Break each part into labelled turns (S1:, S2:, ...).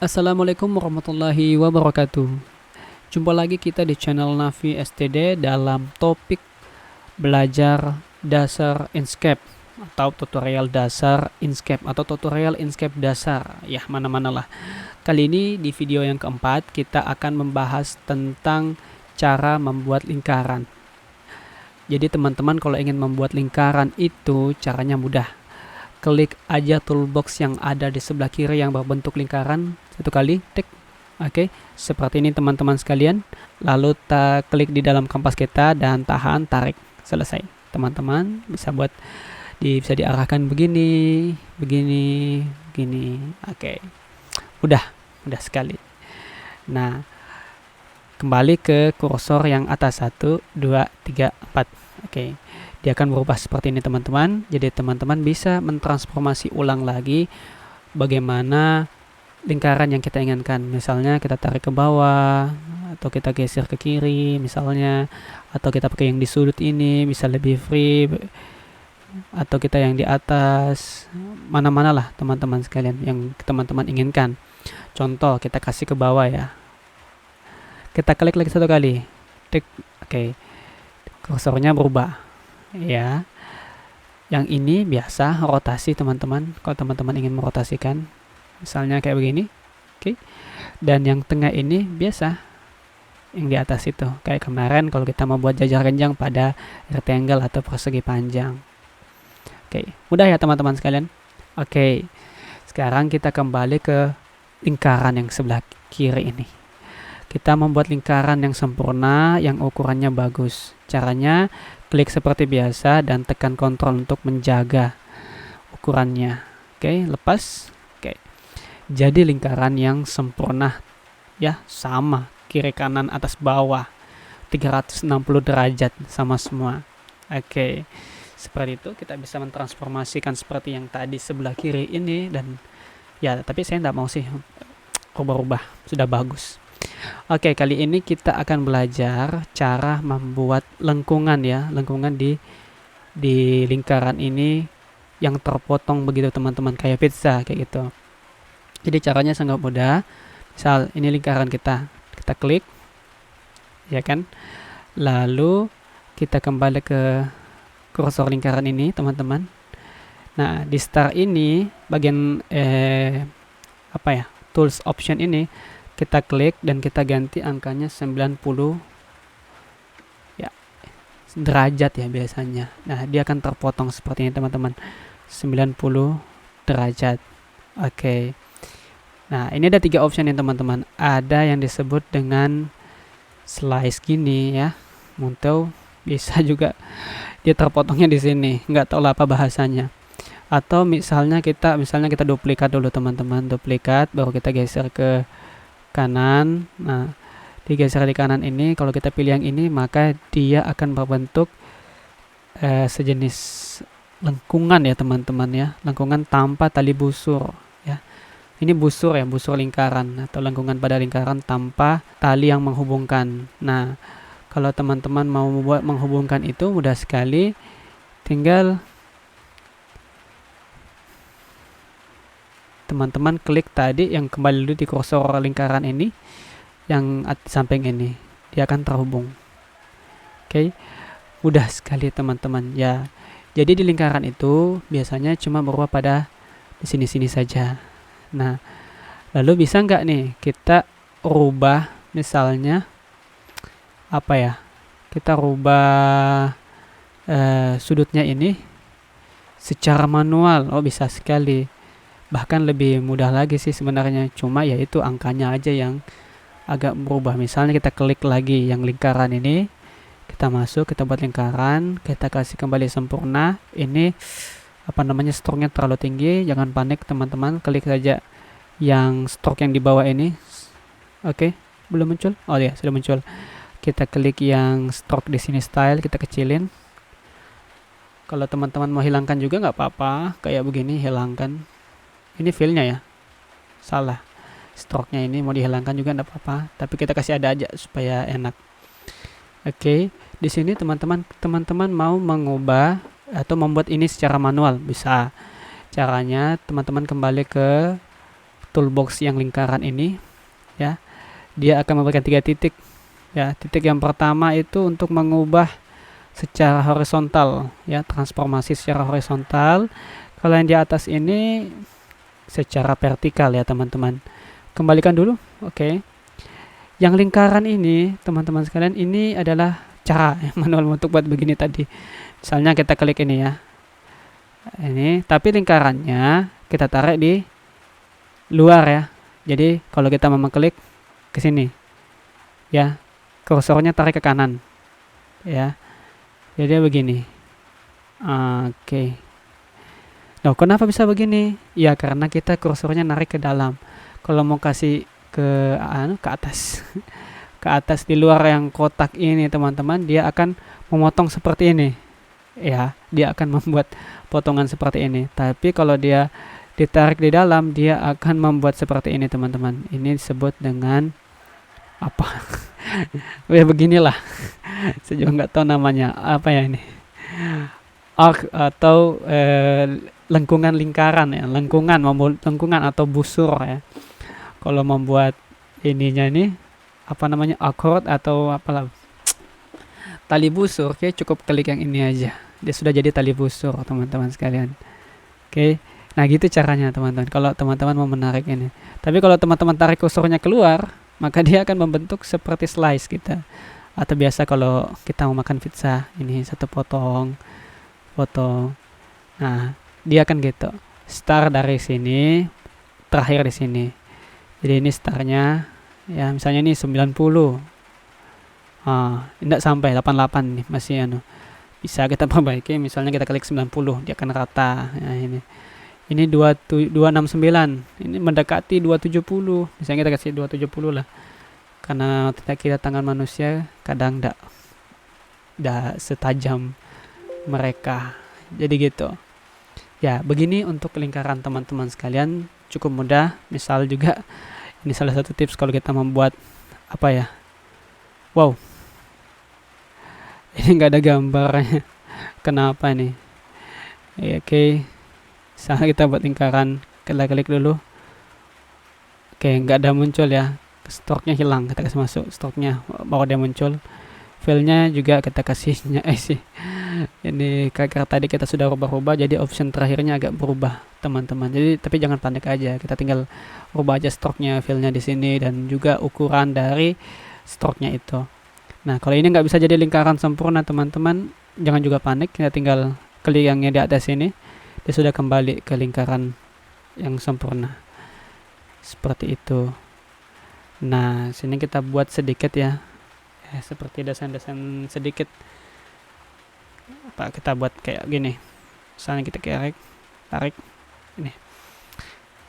S1: Assalamualaikum warahmatullahi wabarakatuh. Jumpa lagi kita di channel Nafi STD dalam topik belajar dasar Inkscape atau tutorial dasar Inkscape atau tutorial Inkscape dasar. Ya, mana-mana lah. Kali ini di video yang keempat kita akan membahas tentang cara membuat lingkaran. Jadi teman-teman kalau ingin membuat lingkaran itu caranya mudah. Klik aja toolbox yang ada di sebelah kiri yang berbentuk lingkaran satu kali, tik. Oke, seperti ini teman-teman sekalian. Lalu kita klik di dalam kampas kita dan tahan, tarik, selesai. Teman-teman bisa bisa diarahkan begini, begini, begini. Oke, mudah sekali. Nah, kembali ke kursor yang atas 1, 2, 3, 4. Oke, dia akan berubah seperti ini teman-teman. Jadi teman-teman bisa mentransformasi ulang lagi bagaimana lingkaran yang kita inginkan. Misalnya kita tarik ke bawah atau kita geser ke kiri misalnya, atau kita pakai yang di sudut ini bisa lebih free, atau kita yang di atas, mana-mana lah teman-teman sekalian yang teman-teman inginkan. Contoh kita kasih ke bawah ya, kita klik lagi satu kali, tik. Oke, kursornya berubah ya. Yang ini biasa rotasi teman-teman, kalau teman-teman ingin merotasikan misalnya kayak begini. Oke, dan yang tengah ini biasa yang di atas itu kayak kemarin kalau kita mau buat jajar genjang pada rectangle atau persegi panjang. Oke, mudah ya teman-teman sekalian. Oke, sekarang kita kembali ke lingkaran yang sebelah kiri ini. Kita membuat lingkaran yang sempurna, yang ukurannya bagus. Caranya klik seperti biasa dan tekan kontrol untuk menjaga ukurannya. Oke, lepas. Oke, jadi lingkaran yang sempurna ya, sama kiri kanan atas bawah 360 derajat sama semua. Oke, seperti itu kita bisa mentransformasikan seperti yang tadi sebelah kiri ini. Dan ya, tapi saya tidak mau sih rubah-rubah, sudah bagus. Oke, kali ini kita akan belajar cara membuat lengkungan ya, lengkungan di lingkaran ini yang terpotong begitu teman-teman, kayak pizza kayak gitu. Jadi caranya sangat mudah. Misal ini lingkaran kita klik ya kan, lalu kita kembali ke kursor lingkaran ini teman-teman. Nah, di start ini bagian tools option ini kita klik dan kita ganti angkanya 90 ya, derajat ya biasanya. Nah, dia akan terpotong seperti ini teman-teman, 90 derajat. Oke. Nah, ini ada 3 option ya teman-teman. Ada yang disebut dengan slice gini ya, muntau, bisa juga dia terpotongnya di sini, nggak tahu lah apa bahasanya. Atau misalnya kita duplikat dulu teman-teman, duplikat baru kita geser ke kanan. Nah, digeser di kanan ini, kalau kita pilih yang ini maka dia akan berbentuk sejenis lengkungan ya teman-teman ya, lengkungan tanpa tali busur ya. Ini busur ya, busur lingkaran atau lengkungan pada lingkaran tanpa tali yang menghubungkan. Nah, kalau teman-teman mau membuat menghubungkan itu mudah sekali, tinggal teman-teman klik tadi yang kembali dulu di kursor lingkaran ini yang samping ini, dia akan terhubung. Oke, mudah sekali teman-teman ya. Jadi di lingkaran itu biasanya cuma berubah pada di sini-sini saja. Nah, lalu bisa nggak nih kita rubah, misalnya kita rubah sudutnya ini secara manual. Oh, bisa sekali. Bahkan lebih mudah lagi sih sebenarnya, cuma ya itu angkanya aja yang agak berubah. Misalnya kita klik lagi yang lingkaran ini, kita masuk, kita buat lingkaran, kita kasih kembali sempurna. Ini stroke-nya terlalu tinggi, jangan panik teman-teman, klik saja yang stroke yang di bawah ini. Oke, belum muncul? Oh ya, sudah muncul. Kita klik yang stroke di sini, style, kita kecilin. Kalau teman-teman mau hilangkan juga nggak apa-apa, kayak begini, hilangkan. Ini feel-nya ya, salah. Stroke-nya ini mau dihilangkan juga enggak apa-apa, tapi kita kasih ada aja supaya enak. Oke, di sini teman-teman mau mengubah atau membuat ini secara manual bisa. Caranya teman-teman kembali ke toolbox yang lingkaran ini ya, dia akan memberikan 3 titik ya. Titik yang pertama itu untuk mengubah secara horizontal ya, transformasi secara horizontal. Kalau yang di atas ini secara vertikal ya teman-teman. Kembalikan dulu. Oke. Yang lingkaran ini teman-teman sekalian, ini adalah cara manual untuk buat begini tadi. Misalnya kita klik ini ya, ini, tapi lingkarannya kita tarik di luar ya. Jadi kalau kita mau mengklik ke sini ya, kursornya tarik ke kanan ya, jadi begini. Oke. Nah, kenapa bisa begini? Ya karena kita kursornya narik ke dalam. Kalau mau kasih ke atas ke atas di luar yang kotak ini teman-teman, dia akan memotong seperti ini ya, dia akan membuat potongan seperti ini. Tapi kalau dia ditarik di dalam, dia akan membuat seperti ini teman-teman. Ini disebut dengan apa? Ya beginilah. Saya juga nggak tahu namanya apa ya ini, arc atau lengkungan lingkaran ya, lengkungan atau busur ya. Kalau membuat ininya ini apa namanya, akord atau apalah, tali busur. Oke, cukup klik yang ini aja, dia sudah jadi tali busur teman-teman sekalian. Oke, nah gitu caranya teman-teman kalau teman-teman mau menarik ini. Tapi kalau teman-teman tarik kursornya keluar, maka dia akan membentuk seperti slice kita. Atau biasa kalau kita mau makan pizza, ini satu potong. Nah, dia akan gitu. Start dari sini, terakhir di sini. Jadi ini startnya ya, misalnya ini 90. Tidak sampai 88 nih, masih bisa kita perbaiki. Misalnya kita klik 90, dia akan rata. Nah, ini 269. Ini mendekati 270. Misalnya kita kasih 270 lah. Karena kita tangan manusia kadang tidak setajam mereka. Jadi gitu. Ya, begini untuk lingkaran teman-teman sekalian, cukup mudah. Misal juga ini salah satu tips kalau kita membuat apa ya. Wow. Ini nggak ada gambarnya. Kenapa nih? Ya, oke. Misalnya kita buat lingkaran, kita klik dulu. Oke, nggak ada muncul ya. Stoknya hilang, kita kasih masuk stoknya, baru dia muncul. Filenya juga kita kasihnya ini karena tadi kita sudah rubah-rubah, jadi option terakhirnya agak berubah teman-teman. Jadi tapi jangan panik aja, kita tinggal rubah aja stoknya, filenya di sini, dan juga ukuran dari stoknya itu. Nah, kalau ini nggak bisa jadi lingkaran sempurna teman-teman, jangan juga panik, kita tinggal klik yang di atas ini, dia sudah kembali ke lingkaran yang sempurna seperti itu. Nah, sini kita buat sedikit ya, seperti desain-desain sedikit. Apa kita buat kayak gini. Misalnya kita tarik ini.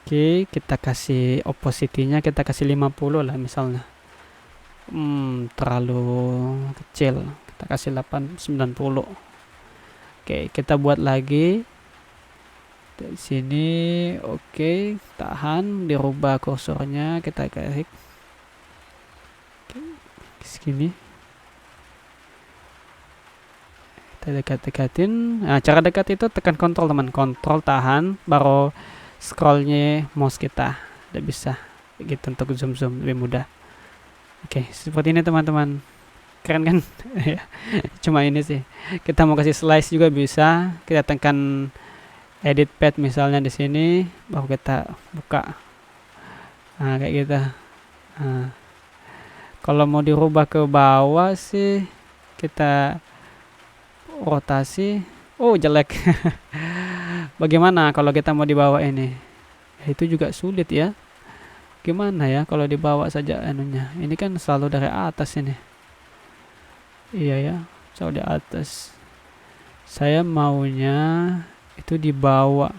S1: Oke, kita kasih opacity-nya, kita kasih 50 lah misalnya. Terlalu kecil. Kita kasih 90. Oke, kita buat lagi. Dari sini, oke, tahan, dirubah kursornya, kita klik segini, kita dekat-dekatin. Nah, cara dekat itu tekan kontrol teman, kontrol tahan, baru scrollnya mouse kita, udah bisa gitu untuk zoom lebih mudah. Oke, seperti ini teman-teman, keren kan? Cuma ini sih, kita mau kasih slice juga bisa, kita tekan edit pad misalnya di sini, baru kita buka. Nah, kayak gitu. Nah, kalau mau dirubah ke bawah sih, kita rotasi. Oh, jelek. Bagaimana kalau kita mau dibawa ini? Ya, itu juga sulit ya. Gimana ya kalau dibawa saja anunya? Ini kan selalu dari atas ini. Iya ya, selalu di atas. Saya maunya itu dibawa.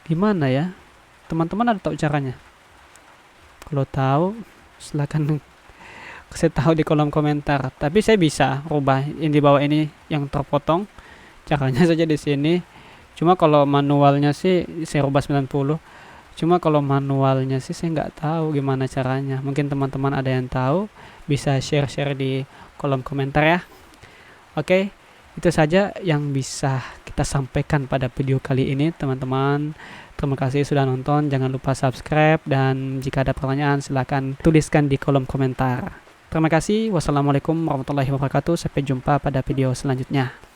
S1: Gimana ya? Teman-teman ada tahu caranya? Kalau tahu, silakan kasih tahu di kolom komentar. Tapi saya bisa rubah yang di bawah ini yang terpotong. Caranya saja di sini. Cuma kalau manualnya sih saya rubah 90. Cuma kalau manualnya sih saya nggak tahu gimana caranya. Mungkin teman-teman ada yang tahu, bisa share-share di kolom komentar ya. Oke, itu saja yang bisa kita sampaikan pada video kali ini teman-teman. Terima kasih sudah nonton. Jangan lupa subscribe, dan jika ada pertanyaan silahkan tuliskan di kolom komentar. Terima kasih. Wassalamualaikum warahmatullahi wabarakatuh. Sampai jumpa pada video selanjutnya.